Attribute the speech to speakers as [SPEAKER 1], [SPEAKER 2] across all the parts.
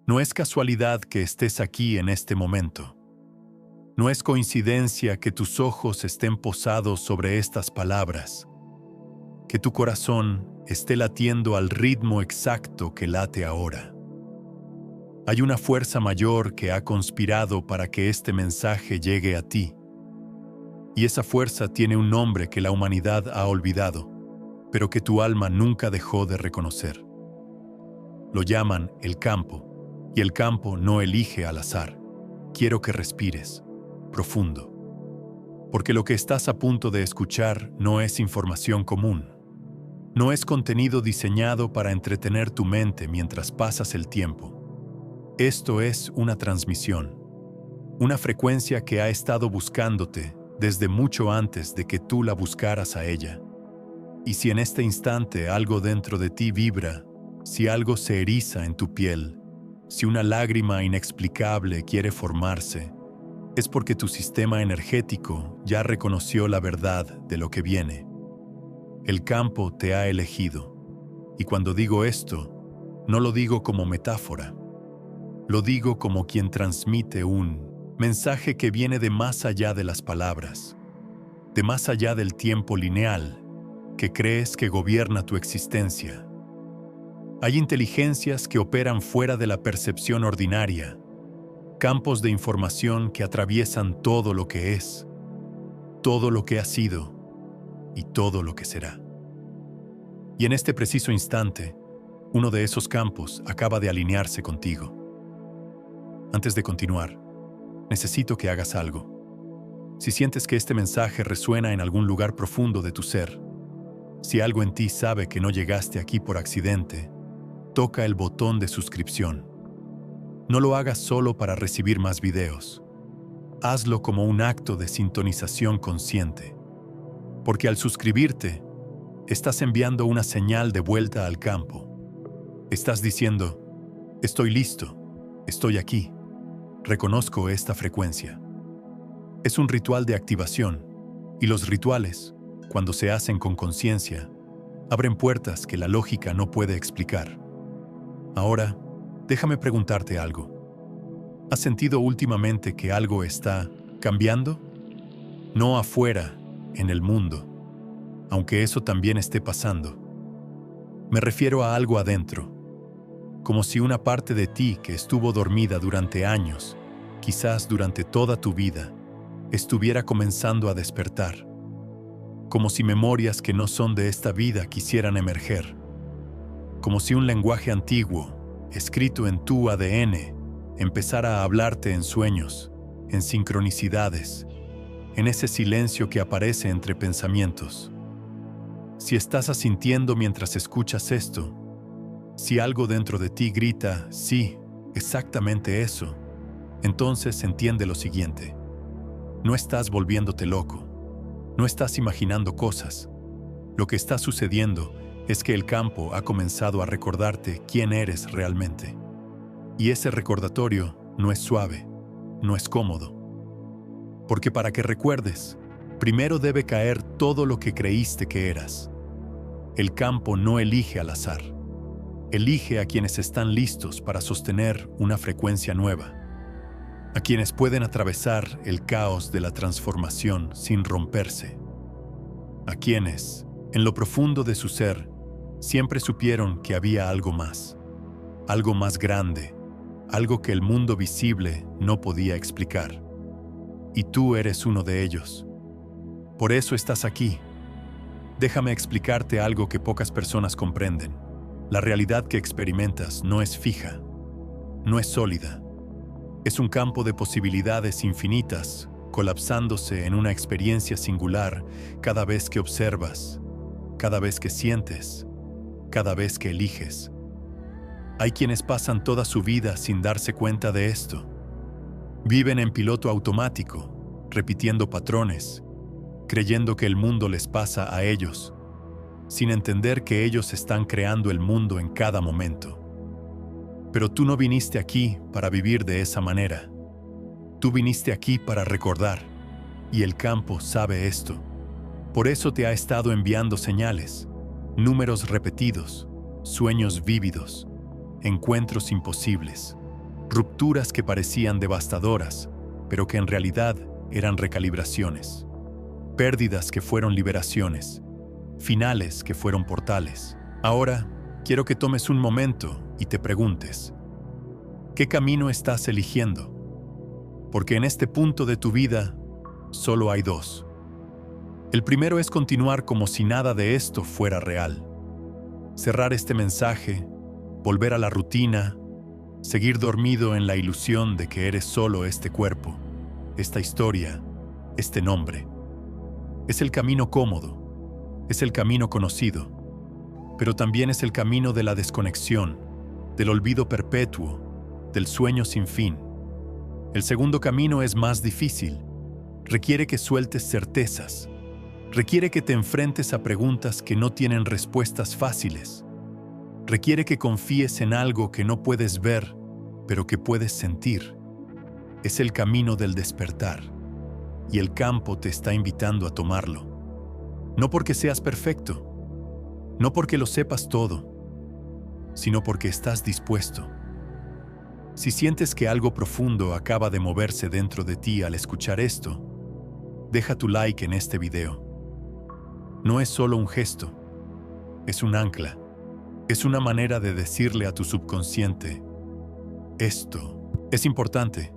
[SPEAKER 1] No es casualidad que estés aquí en este momento. No es coincidencia que tus ojos estén posados sobre estas palabras, que tu corazón esté latiendo al ritmo exacto que late ahora. Hay una fuerza mayor que ha conspirado para que este mensaje llegue a ti. Y esa fuerza tiene un nombre que la humanidad ha olvidado, pero que tu alma nunca dejó de reconocer. Lo llaman el campo, y el campo no elige al azar. Quiero que respires profundo, porque lo que estás a punto de escuchar no es información común. No es contenido diseñado para entretener tu mente mientras pasas el tiempo. Esto es una transmisión, una frecuencia que ha estado buscándote desde mucho antes de que tú la buscaras a ella. Y si en este instante algo dentro de ti vibra, si algo se eriza en tu piel, si una lágrima inexplicable quiere formarse, es porque tu sistema energético ya reconoció la verdad de lo que viene. El campo te ha elegido. Y cuando digo esto, no lo digo como metáfora. Lo digo como quien transmite un mensaje que viene de más allá de las palabras, de más allá del tiempo lineal que crees que gobierna tu existencia. Hay inteligencias que operan fuera de la percepción ordinaria, campos de información que atraviesan todo lo que es, todo lo que ha sido y todo lo que será. Y en este preciso instante, uno de esos campos acaba de alinearse contigo. Antes de continuar, necesito que hagas algo. Si sientes que este mensaje resuena en algún lugar profundo de tu ser, si algo en ti sabe que no llegaste aquí por accidente, toca el botón de suscripción. No lo hagas solo para recibir más videos. Hazlo como un acto de sintonización consciente. Porque al suscribirte, estás enviando una señal de vuelta al campo. Estás diciendo, estoy listo, estoy aquí, reconozco esta frecuencia. Es un ritual de activación, y los rituales, cuando se hacen con conciencia, abren puertas que la lógica no puede explicar. Ahora, déjame preguntarte algo. ¿Has sentido últimamente que algo está cambiando? No afuera, en el mundo, aunque eso también esté pasando. Me refiero a algo adentro, como si una parte de ti que estuvo dormida durante años, quizás durante toda tu vida, estuviera comenzando a despertar. Como si memorias que no son de esta vida quisieran emerger. Como si un lenguaje antiguo, escrito en tu ADN, empezara a hablarte en sueños, en sincronicidades, en ese silencio que aparece entre pensamientos. Si estás asintiendo mientras escuchas esto, si algo dentro de ti grita, sí, exactamente eso, entonces entiende lo siguiente. No estás volviéndote loco, no estás imaginando cosas. Lo que está sucediendo es que el campo ha comenzado a recordarte quién eres realmente. Y ese recordatorio no es suave, no es cómodo. Porque para que recuerdes, primero debe caer todo lo que creíste que eras. El campo no elige al azar. Elige a quienes están listos para sostener una frecuencia nueva. A quienes pueden atravesar el caos de la transformación sin romperse. A quienes, en lo profundo de su ser, siempre supieron que había algo más grande, algo que el mundo visible no podía explicar. Y tú eres uno de ellos. Por eso estás aquí. Déjame explicarte algo que pocas personas comprenden. La realidad que experimentas no es fija, no es sólida. Es un campo de posibilidades infinitas, colapsándose en una experiencia singular cada vez que observas, cada vez que sientes, cada vez que eliges. Hay quienes pasan toda su vida sin darse cuenta de esto. Viven en piloto automático, repitiendo patrones, creyendo que el mundo les pasa a ellos, sin entender que ellos están creando el mundo en cada momento. Pero tú no viniste aquí para vivir de esa manera. Tú viniste aquí para recordar, y el campo sabe esto. Por eso te ha estado enviando señales, números repetidos, sueños vívidos, encuentros imposibles. rupturas que parecían devastadoras, pero que en realidad eran recalibraciones, pérdidas que fueron liberaciones, finales que fueron portales. Ahora, quiero que tomes un momento y te preguntes, ¿qué camino estás eligiendo? Porque en este punto de tu vida, solo hay dos. El primero es continuar como si nada de esto fuera real. Cerrar este mensaje, volver a la rutina, seguir dormido en la ilusión de que eres solo este cuerpo, esta historia, este nombre. Es el camino cómodo, es el camino conocido, pero también es el camino de la desconexión, del olvido perpetuo, del sueño sin fin. El segundo camino es más difícil, requiere que sueltes certezas, requiere que te enfrentes a preguntas que no tienen respuestas fáciles, requiere que confíes en algo que no puedes ver, pero que puedes sentir. Es el camino del despertar, y el campo te está invitando a tomarlo. No porque seas perfecto, no porque lo sepas todo, sino porque estás dispuesto. Si sientes que algo profundo acaba de moverse dentro de ti al escuchar esto, deja tu like en este video. No es solo un gesto, es un ancla, es una manera de decirle a tu subconsciente, esto es importante,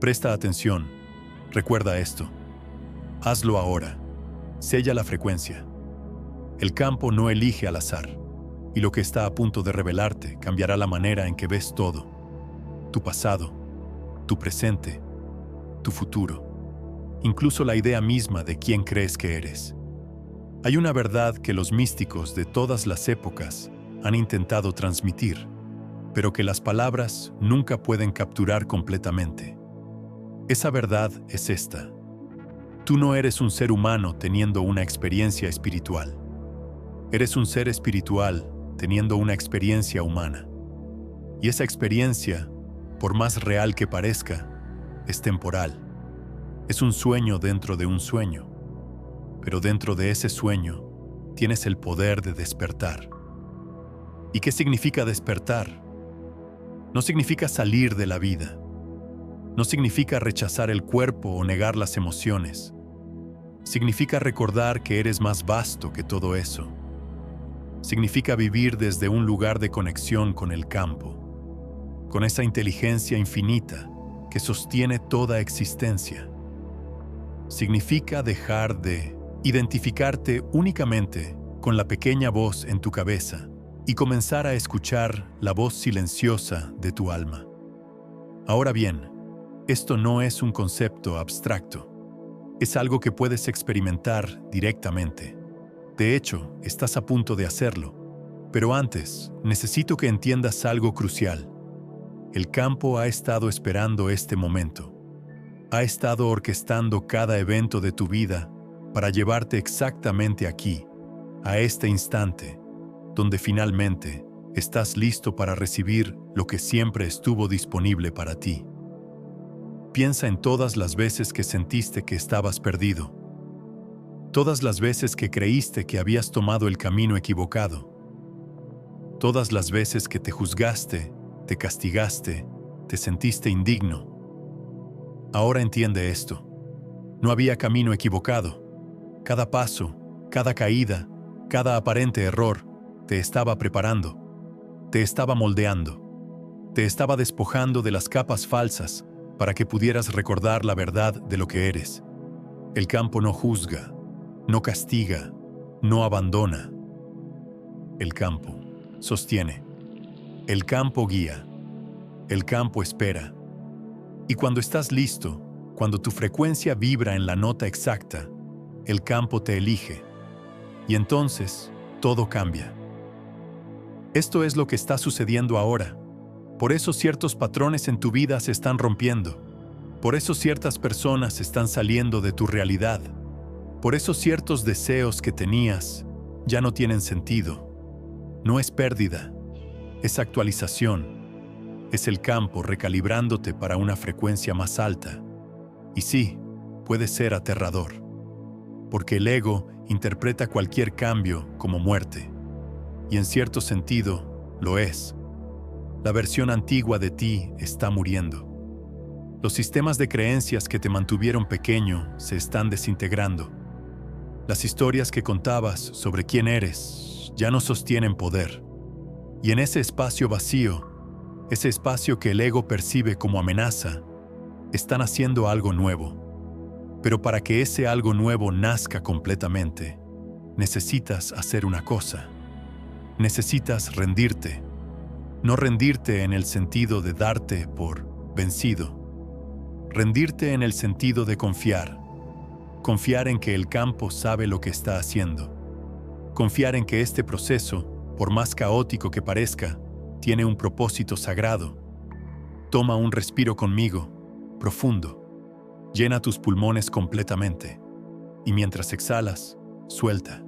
[SPEAKER 1] presta atención, recuerda esto, hazlo ahora, sella la frecuencia. El campo no elige al azar, y lo que está a punto de revelarte cambiará la manera en que ves todo, tu pasado, tu presente, tu futuro, incluso la idea misma de quién crees que eres. Hay una verdad que los místicos de todas las épocas han intentado transmitir, pero que las palabras nunca pueden capturar completamente. Esa verdad es esta: tú no eres un ser humano teniendo una experiencia espiritual. Eres un ser espiritual teniendo una experiencia humana. Y esa experiencia, por más real que parezca, es temporal. Es un sueño dentro de un sueño. Pero dentro de ese sueño, tienes el poder de despertar. ¿Y qué significa despertar? No significa salir de la vida. No significa rechazar el cuerpo o negar las emociones. Significa recordar que eres más vasto que todo eso. Significa vivir desde un lugar de conexión con el campo, con esa inteligencia infinita que sostiene toda existencia. Significa dejar de identificarte únicamente con la pequeña voz en tu cabeza y comenzar a escuchar la voz silenciosa de tu alma. Ahora bien, esto no es un concepto abstracto. Es algo que puedes experimentar directamente. De hecho, estás a punto de hacerlo. Pero antes, necesito que entiendas algo crucial. El campo ha estado esperando este momento. Ha estado orquestando cada evento de tu vida para llevarte exactamente aquí, a este instante, donde finalmente estás listo para recibir lo que siempre estuvo disponible para ti. Piensa en todas las veces que sentiste que estabas perdido, todas las veces que creíste que habías tomado el camino equivocado, todas las veces que te juzgaste, te castigaste, te sentiste indigno. Ahora entiende esto. No había camino equivocado. Cada paso, cada caída, cada aparente error te estaba preparando, te estaba moldeando, te estaba despojando de las capas falsas para que pudieras recordar la verdad de lo que eres. El campo no juzga, no castiga, no abandona. El campo sostiene. El campo guía. El campo espera. Y cuando estás listo, cuando tu frecuencia vibra en la nota exacta, el campo te elige. Y entonces, todo cambia. Esto es lo que está sucediendo ahora. Por eso ciertos patrones en tu vida se están rompiendo. Por eso ciertas personas están saliendo de tu realidad. Por eso ciertos deseos que tenías ya no tienen sentido. No es pérdida, es actualización. Es el campo recalibrándote para una frecuencia más alta. Y sí, puede ser aterrador. Porque el ego interpreta cualquier cambio como muerte. Y en cierto sentido, lo es. La versión antigua de ti está muriendo. Los sistemas de creencias que te mantuvieron pequeño se están desintegrando. Las historias que contabas sobre quién eres ya no sostienen poder. Y en ese espacio vacío, ese espacio que el ego percibe como amenaza, están haciendo algo nuevo. Pero para que ese algo nuevo nazca completamente, necesitas hacer una cosa. Necesitas rendirte. No rendirte en el sentido de darte por vencido. Rendirte en el sentido de confiar. Confiar en que el campo sabe lo que está haciendo. Confiar en que este proceso, por más caótico que parezca, tiene un propósito sagrado. Toma un respiro conmigo, profundo. Llena tus pulmones completamente. Y mientras exhalas, suelta.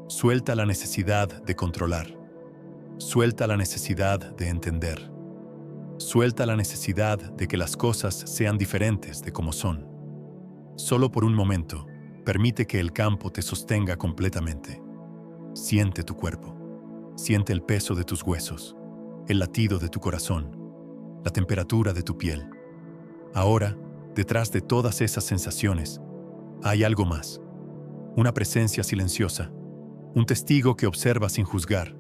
[SPEAKER 1] Suelta la necesidad de controlar. Suelta la necesidad de entender. Suelta la necesidad de que las cosas sean diferentes de como son. Solo por un momento, permite que el campo te sostenga completamente. Siente tu cuerpo. Siente el peso de tus huesos, el latido de tu corazón, la temperatura de tu piel. Ahora, detrás de todas esas sensaciones, hay algo más. Una presencia silenciosa, un testigo que observa sin juzgar.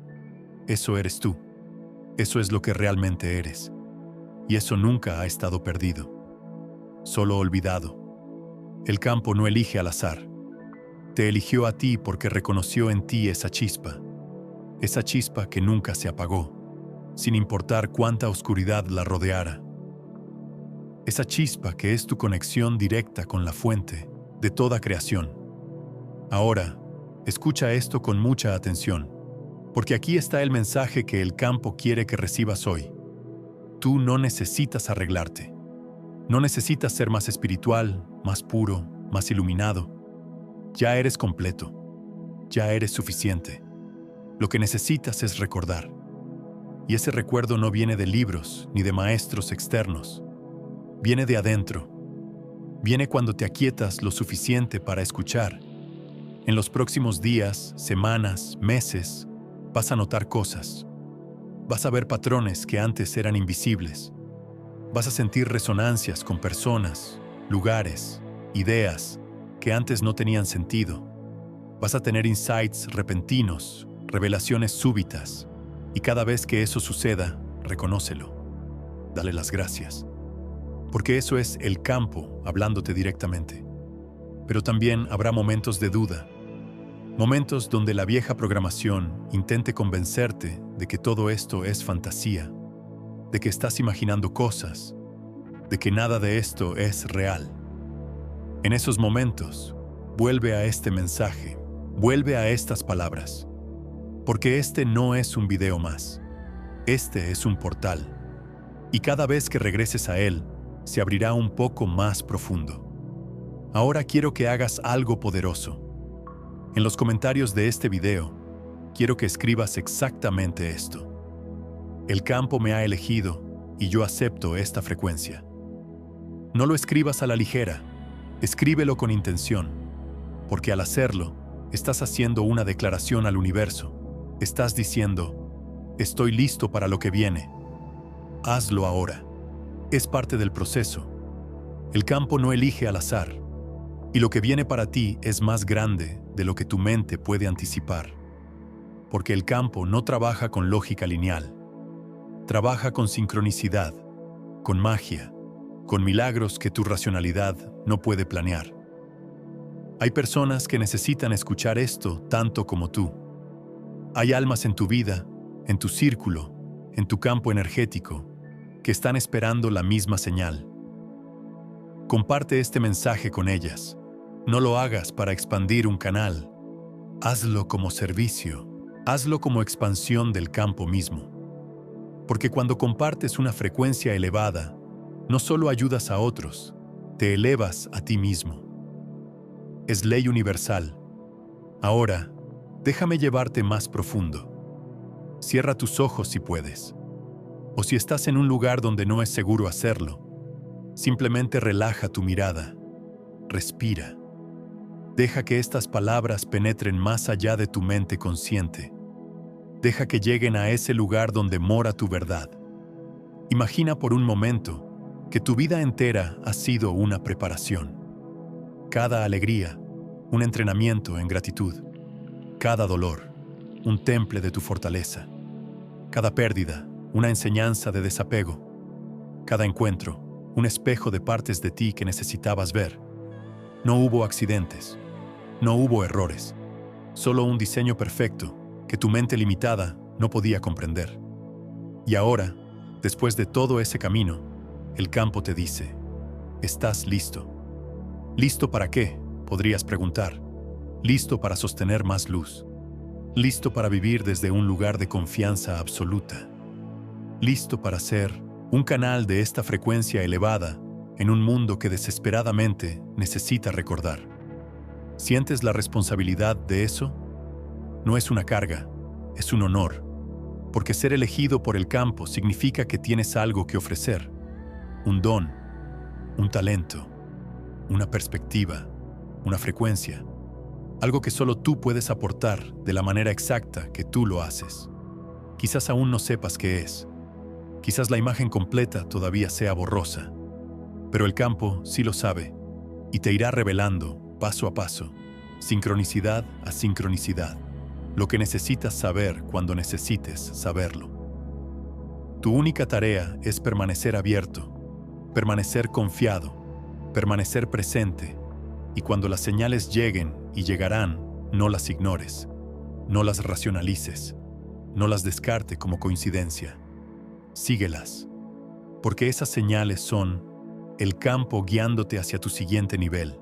[SPEAKER 1] Eso eres tú. Eso es lo que realmente eres. Y eso nunca ha estado perdido. Solo olvidado. El campo no elige al azar. Te eligió a ti porque reconoció en ti esa chispa que nunca se apagó, sin importar cuánta oscuridad la rodeara. Esa chispa que es tu conexión directa con la fuente de toda creación. Ahora, escucha esto con mucha atención, porque aquí está el mensaje que el campo quiere que recibas hoy. Tú no necesitas arreglarte. No necesitas ser más espiritual, más puro, más iluminado. Ya eres completo. Ya eres suficiente. Lo que necesitas es recordar. Y ese recuerdo no viene de libros ni de maestros externos. Viene de adentro. Viene cuando te aquietas lo suficiente para escuchar. En los próximos días, semanas, meses, vas a notar cosas. Vas a ver patrones que antes eran invisibles. Vas a sentir resonancias con personas, lugares, ideas que antes no tenían sentido. Vas a tener insights repentinos, revelaciones súbitas. Y cada vez que eso suceda, reconócelo. Dale las gracias. Porque eso es el campo hablándote directamente. Pero también habrá momentos de duda. Momentos donde la vieja programación intente convencerte de que todo esto es fantasía, de que estás imaginando cosas, de que nada de esto es real. En esos momentos, vuelve a este mensaje, vuelve a estas palabras, porque este no es un video más, este es un portal, y cada vez que regreses a él, se abrirá un poco más profundo. Ahora quiero que hagas algo poderoso. En los comentarios de este video, quiero que escribas exactamente esto. El campo me ha elegido y yo acepto esta frecuencia. No lo escribas a la ligera, escríbelo con intención, porque al hacerlo, estás haciendo una declaración al universo. Estás diciendo, estoy listo para lo que viene. Hazlo ahora. Es parte del proceso. El campo no elige al azar. Y lo que viene para ti es más grande de lo que tu mente puede anticipar. Porque el campo no trabaja con lógica lineal. Trabaja con sincronicidad, con magia, con milagros que tu racionalidad no puede planear. Hay personas que necesitan escuchar esto tanto como tú. Hay almas en tu vida, en tu círculo, en tu campo energético, que están esperando la misma señal. Comparte este mensaje con ellas. No lo hagas para expandir un canal. Hazlo como servicio. Hazlo como expansión del campo mismo. Porque cuando compartes una frecuencia elevada, no solo ayudas a otros, te elevas a ti mismo. Es ley universal. Ahora, déjame llevarte más profundo. Cierra tus ojos si puedes. O si estás en un lugar donde no es seguro hacerlo, simplemente relaja tu mirada. Respira. Deja que estas palabras penetren más allá de tu mente consciente. Deja que lleguen a ese lugar donde mora tu verdad. Imagina por un momento que tu vida entera ha sido una preparación. Cada alegría, un entrenamiento en gratitud. Cada dolor, un temple de tu fortaleza. Cada pérdida, una enseñanza de desapego. Cada encuentro, un espejo de partes de ti que necesitabas ver. No hubo accidentes, no hubo errores, solo un diseño perfecto que tu mente limitada no podía comprender. Y ahora, después de todo ese camino, el campo te dice, ¿estás listo? ¿Listo para qué?, podrías preguntar. Listo para sostener más luz. Listo para vivir desde un lugar de confianza absoluta. Listo para ser un canal de esta frecuencia elevada en un mundo que desesperadamente necesita recordar. ¿Sientes la responsabilidad de eso? No es una carga, es un honor, porque ser elegido por el campo significa que tienes algo que ofrecer, un don, un talento, una perspectiva, una frecuencia, algo que solo tú puedes aportar de la manera exacta que tú lo haces. Quizás aún no sepas qué es, quizás la imagen completa todavía sea borrosa, pero el campo sí lo sabe y te irá revelando, paso a paso, sincronicidad a sincronicidad, lo que necesitas saber cuando necesites saberlo. Tu única tarea es permanecer abierto, permanecer confiado, permanecer presente, y cuando las señales lleguen y llegarán, no las ignores, no las racionalices, no las descarte como coincidencia. Síguelas, porque esas señales son el campo guiándote hacia tu siguiente nivel.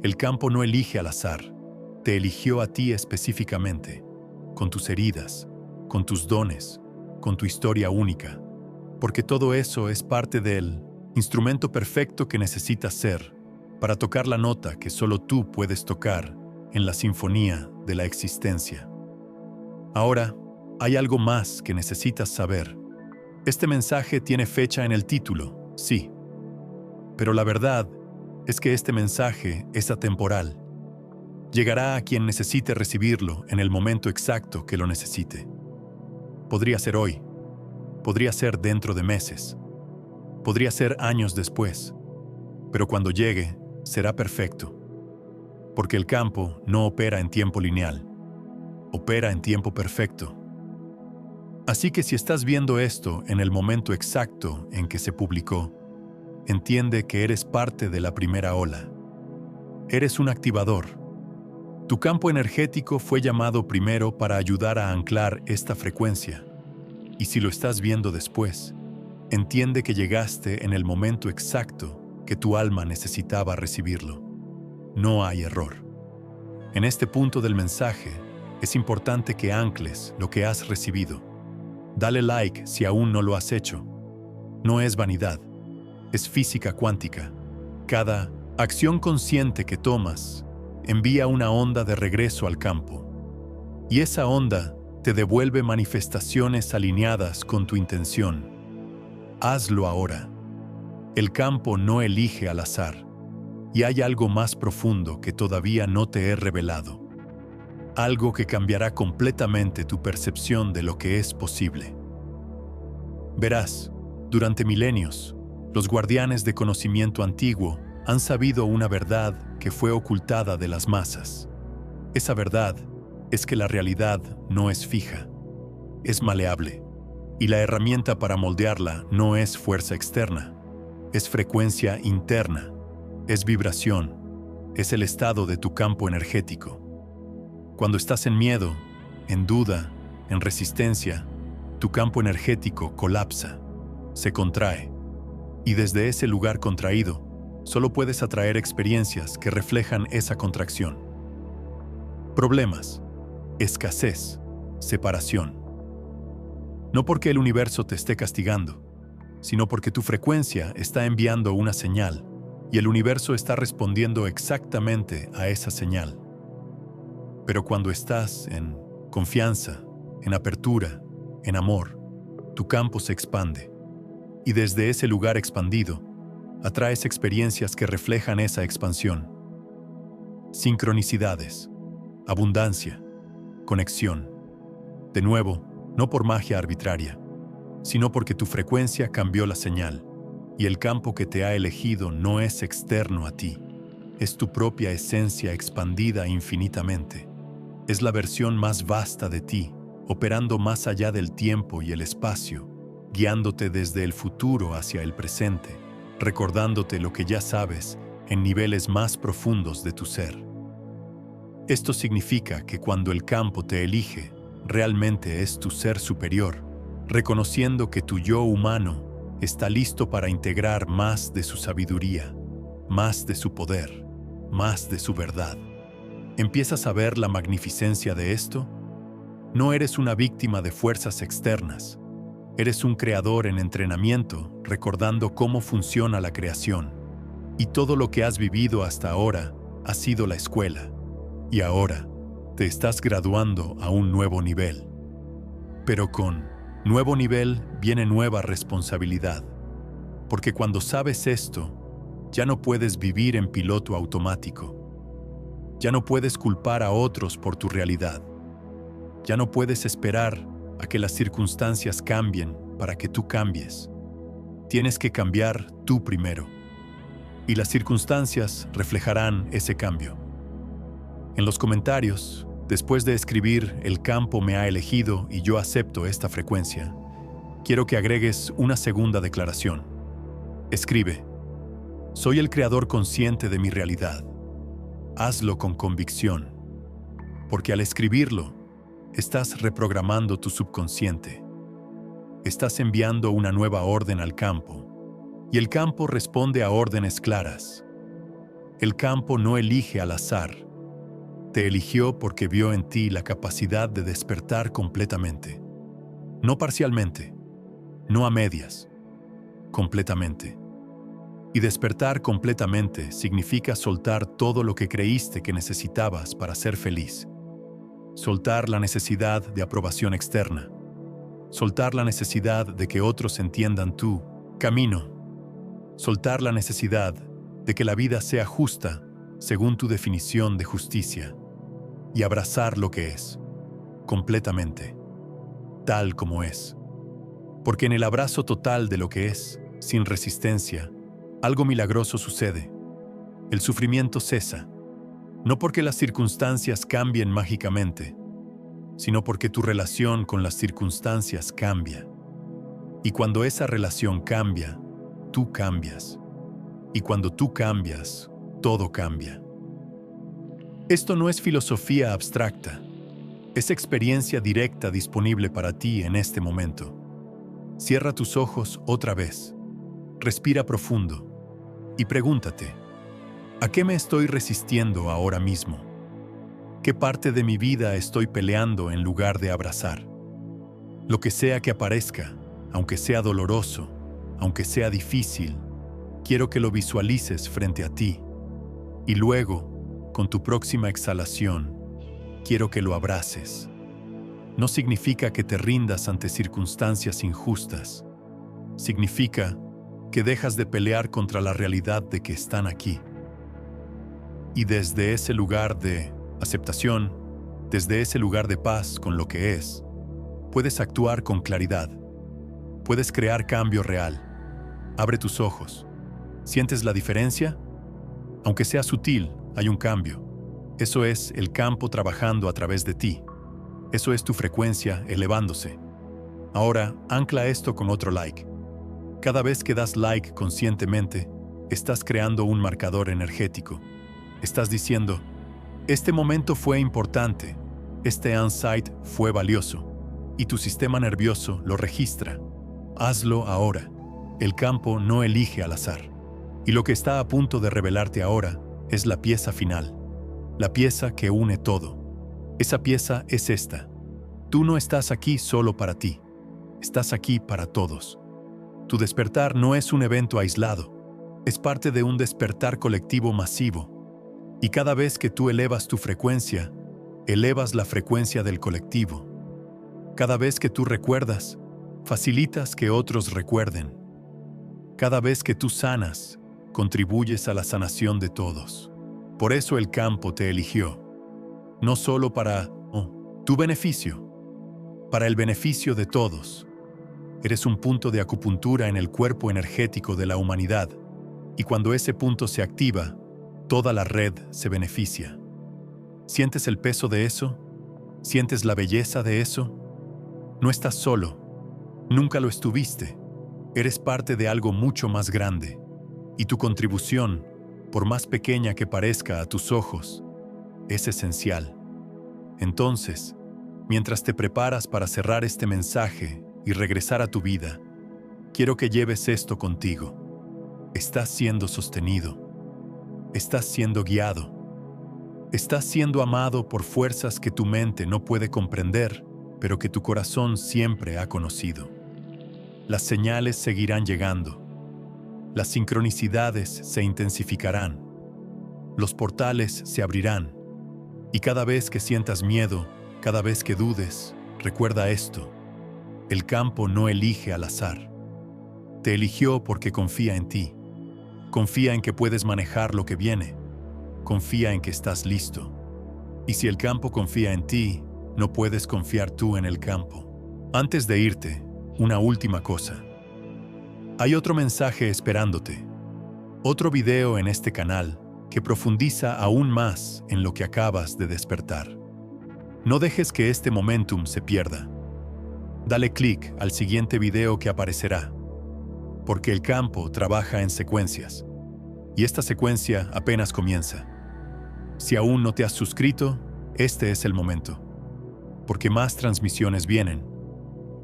[SPEAKER 1] El campo no elige al azar, te eligió a ti específicamente, con tus heridas, con tus dones, con tu historia única, porque todo eso es parte del instrumento perfecto que necesitas ser para tocar la nota que solo tú puedes tocar en la sinfonía de la existencia. Ahora, hay algo más que necesitas saber. Este mensaje tiene fecha en el título, sí, pero la verdad es que este mensaje es atemporal. Llegará a quien necesite recibirlo en el momento exacto que lo necesite. Podría ser hoy, podría ser dentro de meses, podría ser años después, pero cuando llegue, será perfecto. Porque el campo no opera en tiempo lineal, opera en tiempo perfecto. Así que si estás viendo esto en el momento exacto en que se publicó, entiende que eres parte de la primera ola. Eres un activador. Tu campo energético fue llamado primero para ayudar a anclar esta frecuencia. Y si lo estás viendo después, entiende que llegaste en el momento exacto que tu alma necesitaba recibirlo. No hay error. En este punto del mensaje, es importante que ancles lo que has recibido. Dale like si aún no lo has hecho. No es vanidad, es física cuántica. Cada acción consciente que tomas envía una onda de regreso al campo. Y esa onda te devuelve manifestaciones alineadas con tu intención. Hazlo ahora. El campo no elige al azar, y hay algo más profundo que todavía no te he revelado. Algo que cambiará completamente tu percepción de lo que es posible. Verás, durante milenios, los guardianes de conocimiento antiguo han sabido una verdad que fue ocultada de las masas. Esa verdad es que la realidad no es fija, es maleable, y la herramienta para moldearla no es fuerza externa. Es frecuencia interna, es vibración, es el estado de tu campo energético. Cuando estás en miedo, en duda, en resistencia, tu campo energético colapsa, se contrae, y desde ese lugar contraído, solo puedes atraer experiencias que reflejan esa contracción. Problemas, escasez, separación. No porque el universo te esté castigando, sino porque tu frecuencia está enviando una señal y el universo está respondiendo exactamente a esa señal. Pero cuando estás en confianza, en apertura, en amor, tu campo se expande. Y desde ese lugar expandido, atraes experiencias que reflejan esa expansión. Sincronicidades, abundancia, conexión. De nuevo, no por magia arbitraria, sino porque tu frecuencia cambió la señal, y el campo que te ha elegido no es externo a ti, es tu propia esencia expandida infinitamente. Es la versión más vasta de ti, operando más allá del tiempo y el espacio, guiándote desde el futuro hacia el presente, recordándote lo que ya sabes en niveles más profundos de tu ser. Esto significa que cuando el campo te elige, realmente es tu ser superior, reconociendo que tu yo humano está listo para integrar más de su sabiduría, más de su poder, más de su verdad. ¿Empiezas a ver la magnificencia de esto? No eres una víctima de fuerzas externas. Eres un creador en entrenamiento, recordando cómo funciona la creación. Y todo lo que has vivido hasta ahora ha sido la escuela. Y ahora te estás graduando a un nuevo nivel. Pero con nuevo nivel viene nueva responsabilidad. Porque cuando sabes esto, ya no puedes vivir en piloto automático. Ya no puedes culpar a otros por tu realidad. Ya no puedes esperar a que las circunstancias cambien para que tú cambies. Tienes que cambiar tú primero. Y las circunstancias reflejarán ese cambio. En los comentarios, después de escribir "El campo me ha elegido y yo acepto esta frecuencia", quiero que agregues una segunda declaración. Escribe: "Soy el creador consciente de mi realidad". Hazlo con convicción, porque al escribirlo, estás reprogramando tu subconsciente. Estás enviando una nueva orden al campo, y el campo responde a órdenes claras. El campo no elige al azar. Te eligió porque vio en ti la capacidad de despertar completamente. No parcialmente, no a medias, completamente. Y despertar completamente significa soltar todo lo que creíste que necesitabas para ser feliz. Soltar la necesidad de aprobación externa. Soltar la necesidad de que otros entiendan tu camino. Soltar la necesidad de que la vida sea justa según tu definición de justicia. Y abrazar lo que es, completamente, tal como es. Porque en el abrazo total de lo que es, sin resistencia, algo milagroso sucede. El sufrimiento cesa, no porque las circunstancias cambien mágicamente, sino porque tu relación con las circunstancias cambia. Y cuando esa relación cambia, tú cambias. Y cuando tú cambias, todo cambia. Esto no es filosofía abstracta, es experiencia directa disponible para ti en este momento. Cierra tus ojos otra vez, respira profundo y pregúntate: ¿a qué me estoy resistiendo ahora mismo? ¿Qué parte de mi vida estoy peleando en lugar de abrazar? Lo que sea que aparezca, aunque sea doloroso, aunque sea difícil, quiero que lo visualices frente a ti. Y luego, con tu próxima exhalación, quiero que lo abraces. No significa que te rindas ante circunstancias injustas. Significa que dejas de pelear contra la realidad de que están aquí. Y desde ese lugar de aceptación, desde ese lugar de paz con lo que es, puedes actuar con claridad. Puedes crear cambio real. Abre tus ojos. ¿Sientes la diferencia? Aunque sea sutil, hay un cambio. Eso es el campo trabajando a través de ti. Eso es tu frecuencia elevándose. Ahora, ancla esto con otro like. Cada vez que das like conscientemente, estás creando un marcador energético. Estás diciendo: este momento fue importante, este insight fue valioso, y tu sistema nervioso lo registra. Hazlo ahora. El campo no elige al azar. Y lo que está a punto de revelarte ahora es la pieza final, la pieza que une todo. Esa pieza es esta. Tú no estás aquí solo para ti, estás aquí para todos. Tu despertar no es un evento aislado, es parte de un despertar colectivo masivo. Y cada vez que tú elevas tu frecuencia, elevas la frecuencia del colectivo. Cada vez que tú recuerdas, facilitas que otros recuerden. Cada vez que tú sanas, contribuyes a la sanación de todos. Por eso el campo te eligió, no solo para tu beneficio, para el beneficio de todos. Eres un punto de acupuntura en el cuerpo energético de la humanidad, y cuando ese punto se activa, toda la red se beneficia. ¿Sientes el peso de eso? ¿Sientes la belleza de eso? No estás solo. Nunca lo estuviste. Eres parte de algo mucho más grande. Y tu contribución, por más pequeña que parezca a tus ojos, es esencial. Entonces, mientras te preparas para cerrar este mensaje y regresar a tu vida, quiero que lleves esto contigo. Estás siendo sostenido. Estás siendo guiado. Estás siendo amado por fuerzas que tu mente no puede comprender, pero que tu corazón siempre ha conocido. Las señales seguirán llegando. Las sincronicidades se intensificarán. Los portales se abrirán. Y cada vez que sientas miedo, cada vez que dudes, recuerda esto. El campo no elige al azar. Te eligió porque confía en ti. Confía en que puedes manejar lo que viene. Confía en que estás listo. Y si el campo confía en ti, no puedes confiar tú en el campo. Antes de irte, una última cosa. Hay otro mensaje esperándote. Otro video en este canal que profundiza aún más en lo que acabas de despertar. No dejes que este momentum se pierda. Dale clic al siguiente video que aparecerá, porque el campo trabaja en secuencias, y esta secuencia apenas comienza. Si aún no te has suscrito, este es el momento, porque más transmisiones vienen,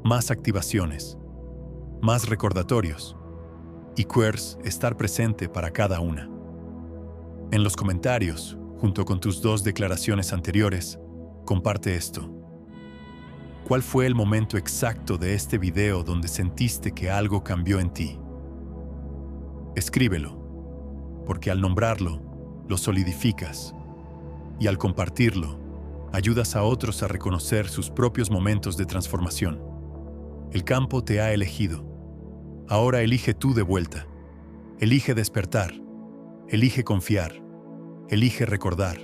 [SPEAKER 1] más activaciones, más recordatorios, y Quers estar presente para cada una. En los comentarios, junto con tus 2 declaraciones anteriores, comparte esto. ¿Cuál fue el momento exacto de este video donde sentiste que algo cambió en ti? Escríbelo, porque al nombrarlo, lo solidificas, y al compartirlo, ayudas a otros a reconocer sus propios momentos de transformación. El campo te ha elegido. Ahora elige tú de vuelta. Elige despertar. Elige confiar. Elige recordar.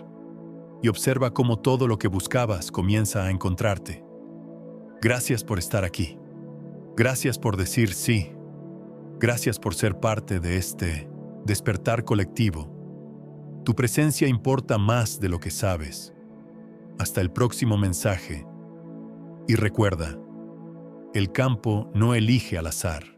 [SPEAKER 1] Y observa cómo todo lo que buscabas comienza a encontrarte. Gracias por estar aquí. Gracias por decir sí. Gracias por ser parte de este despertar colectivo. Tu presencia importa más de lo que sabes. Hasta el próximo mensaje. Y recuerda, el campo no elige al azar.